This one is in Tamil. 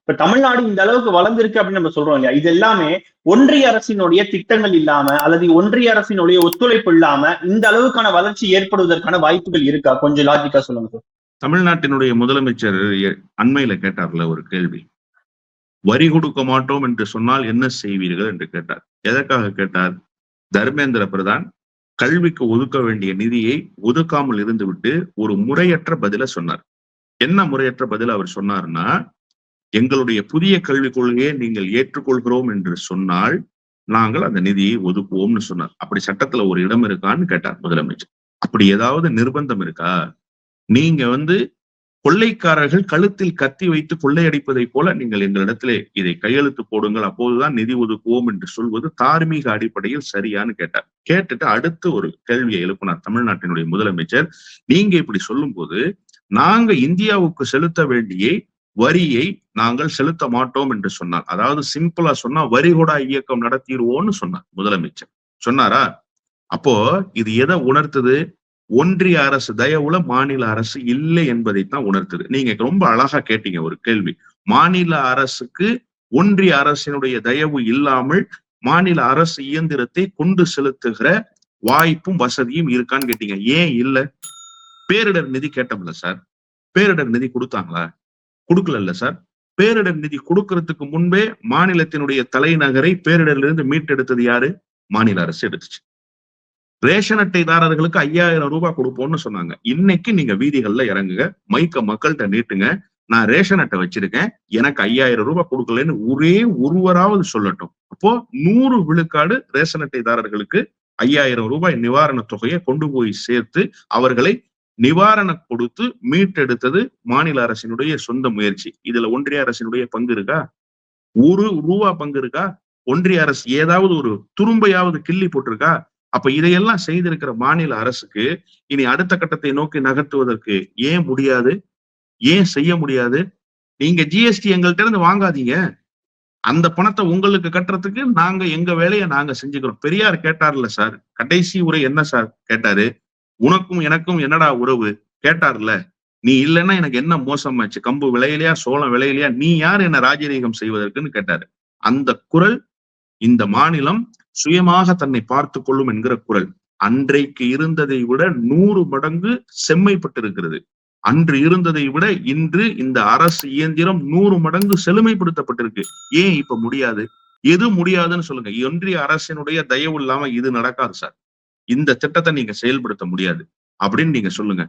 இப்ப தமிழ்நாடு இந்த அளவுக்கு வளர்ந்திருக்கு அப்படின்னு நம்ம சொல்றோம் இல்லையா? இது எல்லாமே ஒன்றிய அரசினுடைய திட்டங்கள் இல்லாம அல்லது ஒன்றிய அரசினுடைய ஒத்துழைப்பு இல்லாம இந்த அளவுக்கான வளர்ச்சி ஏற்படுவதற்கான வாய்ப்புகள் இருக்கா? கொஞ்சம் லாஜிக்கா சொல்லுங்க சார். தமிழ்நாட்டினுடைய முதலமைச்சர் அண்மையில கேட்டார்ல ஒரு கேள்வி, வரி கொடுக்க மாட்டோம் என்று சொன்னால் என்ன செய்வீர்கள் என்று கேட்டார். எதற்காக கேட்டார்? தர்மேந்திர பிரதான் கல்விக்கு ஒதுக்க வேண்டிய நிதியை ஒதுக்காமல் இருந்துவிட்டு ஒரு முறையற்ற பதில சொன்னார். என்ன முறையற்ற பதில் அவர் சொன்னார்னா, எங்களுடைய புதிய கல்விக் கொள்கையை நீங்கள் ஏற்றுக்கொள்கிறோம் என்று சொன்னால் நாங்கள் அந்த நிதியை ஒதுக்குவோம்னு சொன்னார். அப்படி சட்டத்துல ஒரு இடம் இருக்கான்னு கேட்டார் முதலமைச்சர். அப்படி ஏதாவது நிர்பந்தம் இருக்கா? நீங்க கொள்ளைக்காரர்கள் கழுத்தில் கத்தி வைத்து கொள்ளையடிப்பதை போல நீங்கள் எங்களிடத்திலே இதை கையெழுத்து போடுங்கள், அப்போதுதான் நிதி ஒதுக்குவோம் என்று சொல்வது தார்மீக அடிப்படையில் சரியான்னு கேட்டார். கேட்டுட்டு அடுத்து ஒரு கேள்வியை எழுப்பினார் தமிழ்நாட்டினுடைய முதலமைச்சர். நீங்க இப்படி சொல்லும் போது நாங்க இந்தியாவுக்கு செலுத்த வேண்டிய வரியை நாங்கள் செலுத்த மாட்டோம் என்று சொன்னார். அதாவது சிம்பிளா சொன்னா வரிகொடா இயக்கம் நடத்திடுவோம்னு சொன்னார் முதலமைச்சர். சொன்னாரா? அப்போ இது எதை உணர்த்துது? ஒன்றிய அரசு தயவுல மாநில அரசு இல்லை என்பதைத்தான் உணர்த்துது. நீங்க ரொம்ப அழகா கேட்டீங்க ஒரு கேள்வி. மாநில அரசுக்கு ஒன்றிய அரசினுடைய தயவு இல்லாமல் மாநில அரசு இயந்திரத்தை கொண்டு செலுத்துகிற வாய்ப்பும் வசதியும் இருக்கான்னு கேட்டீங்க. ஏன் இல்ல? பேரிடர் நிதி கேட்டோம்ல சார், பேரிடர் நிதி கொடுத்தாங்களா? கொடுக்கல சார். பேரிடர் நிதி கொடுக்கறதுக்கு முன்பே மாநிலத்தினுடைய தலைநகரை பேரிடர்ல இருந்து மீட்டெடுத்தது யாரு? மாநில அரசு எடுத்துச்சு. ரேஷன் அட்டைதாரர்களுக்கு 5000 ரூபாய் கொடுப்போம்னு சொன்னாங்க. இன்னைக்கு நீங்க வீதிகள்ல இறங்குங்க, மைக்க மக்கள்கிட்ட நீட்டுங்க, நான் ரேஷன் அட்டை வச்சிருக்கேன், எனக்கு 5000 ரூபாய் கொடுக்கலன்னு ஒரே ஒருவராவது சொல்லட்டும். அப்போ 100 விழுக்காடு ரேஷன் அட்டைதாரர்களுக்கு 5000 ரூபாய் நிவாரண தொகையை கொண்டு போய் சேர்த்து அவர்களை நிவாரணம் கொடுத்து மீட்டெடுத்தது மாநில அரசினுடைய சொந்த முயற்சி. இதுல ஒன்றிய அரசினுடைய பங்கு இருக்கா? 1 ரூபா பங்கு இருக்கா? ஒன்றிய அரசு ஏதாவது ஒரு துரும்பையாவது கிள்ளி போட்டிருக்கா? அப்ப இதையெல்லாம் செய்திருக்கிற மாநில அரசுக்கு இனி அடுத்த கட்டத்தை நோக்கி நகர்த்துவதற்கு ஏன் முடியாது? ஏன் செய்ய முடியாது? நீங்க ஜிஎஸ்டி எங்கள்கிட்ட இருந்து வாங்காதீங்க, அந்த பணத்தை உங்களுக்கு கட்டுறதுக்கு நாங்க எங்க வேலையை நாங்க செஞ்சுக்கிறோம். பெரியார் கேட்டார்ல சார், கடைசி உரை என்ன சார் கேட்டாரு? உனக்கும் எனக்கும் என்னடா உறவு கேட்டார்ல. நீ இல்லைன்னா எனக்கு என்ன மோசமாச்சு? கம்பு விளையிலையா சோளம் விளையிலையா? நீ யார் என்ன ராஜரீகம் செய்வதற்குன்னு கேட்டாரு. அந்த குரல் இந்த மாநிலம் சுயமாக தன்னை பார்த்து கொள்ளும் என்கிற குரல் அன்றைக்கு இருந்ததை விட 100 மடங்கு செம்மைப்பட்டிருக்கிறது. அன்று இருந்ததை விட இன்று இந்த அரசு இயந்திரம் 100 மடங்கு செழுமைப்படுத்தப்பட்டிருக்கு. ஏன் இப்ப முடியாது? எது முடியாதுன்னு சொல்லுங்க. ஒன்றிய அரசினுடைய தயவு இல்லாம இது நடக்காது சார். இந்த திட்டத்தை நீங்க செயல்படுத்த முடியாது அப்படின்னு நீங்க சொல்லுங்க.